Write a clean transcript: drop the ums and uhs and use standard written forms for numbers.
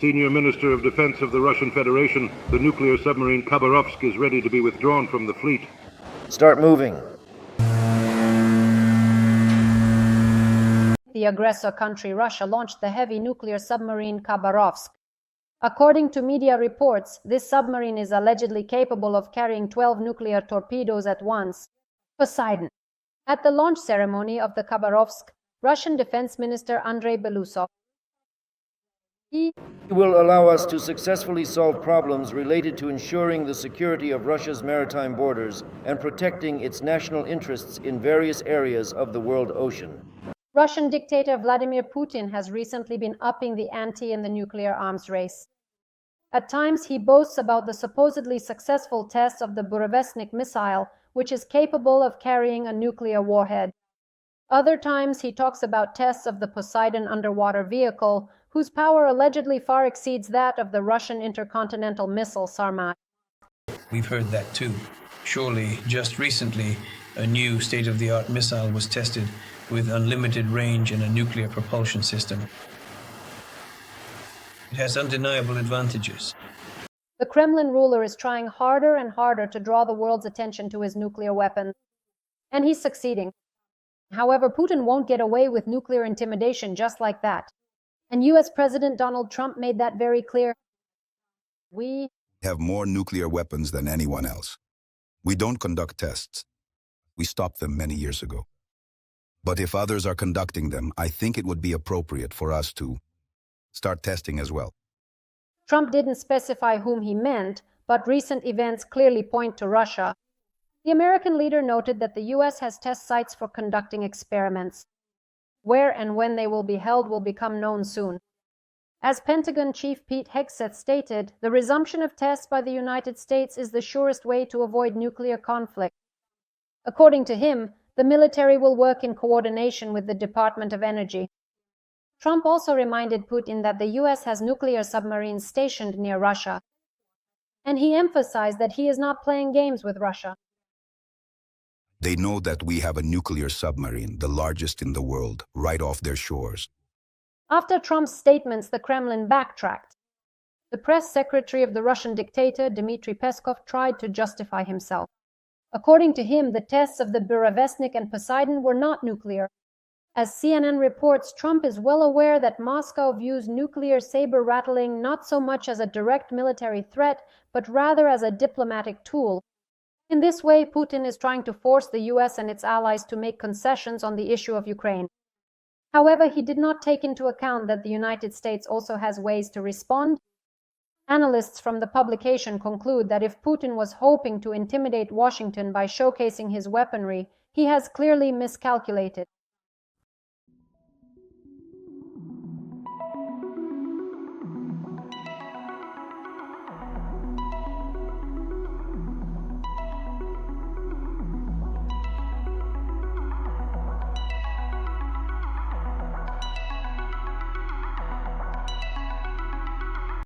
Senior Minister of Defense of the Russian Federation, the nuclear submarine Khabarovsk is ready to be withdrawn from the fleet. Start moving. The aggressor country Russia launched the heavy nuclear submarine Khabarovsk. According to media reports, this submarine is allegedly capable of carrying 12 nuclear torpedoes at once. Poseidon. At the launch ceremony of the Khabarovsk, Russian Defense Minister Andrei Belousov He will allow us to successfully solve problems related to ensuring the security of Russia's maritime borders and protecting its national interests in various areas of the world ocean. Russian dictator Vladimir Putin has recently been upping the ante in the nuclear arms race. At times, he boasts about the supposedly successful tests of the Burevestnik missile, which is capable of carrying a nuclear warhead. Other times, he talks about tests of the Poseidon underwater vehicle, whose power allegedly far exceeds that of the Russian intercontinental missile Sarmat. We've heard that too. Surely, just recently, a new state-of-the-art missile was tested with unlimited range and a nuclear propulsion system. It has undeniable advantages. The Kremlin ruler is trying harder and harder to draw the world's attention to his nuclear weapons, and he's succeeding. However, Putin won't get away with nuclear intimidation just like that. And US President Donald Trump made that very clear. We have more nuclear weapons than anyone else. We don't conduct tests. We stopped them many years ago. But if others are conducting them, I think it would be appropriate for us to start testing as well. Trump didn't specify whom he meant, but recent events clearly point to Russia. The American leader noted that the US has test sites for conducting experiments. Where and when they will be held will become known soon. As Pentagon Chief Pete Hegseth stated, the resumption of tests by the United States is the surest way to avoid nuclear conflict. According to him, the military will work in coordination with the Department of Energy. Trump also reminded Putin that the US has nuclear submarines stationed near Russia, and he emphasized that he is not playing games with Russia. They know that we have a nuclear submarine, the largest in the world, right off their shores. After Trump's statements, the Kremlin backtracked. The press secretary of the Russian dictator, Dmitry Peskov, tried to justify himself. According to him, the tests of the Burevestnik and Poseidon were not nuclear. As CNN reports, Trump is well aware that Moscow views nuclear saber-rattling not so much as a direct military threat, but rather as a diplomatic tool. In this way, Putin is trying to force the US and its allies to make concessions on the issue of Ukraine. However, he did not take into account that the United States also has ways to respond. Analysts from the publication conclude that if Putin was hoping to intimidate Washington by showcasing his weaponry, he has clearly miscalculated.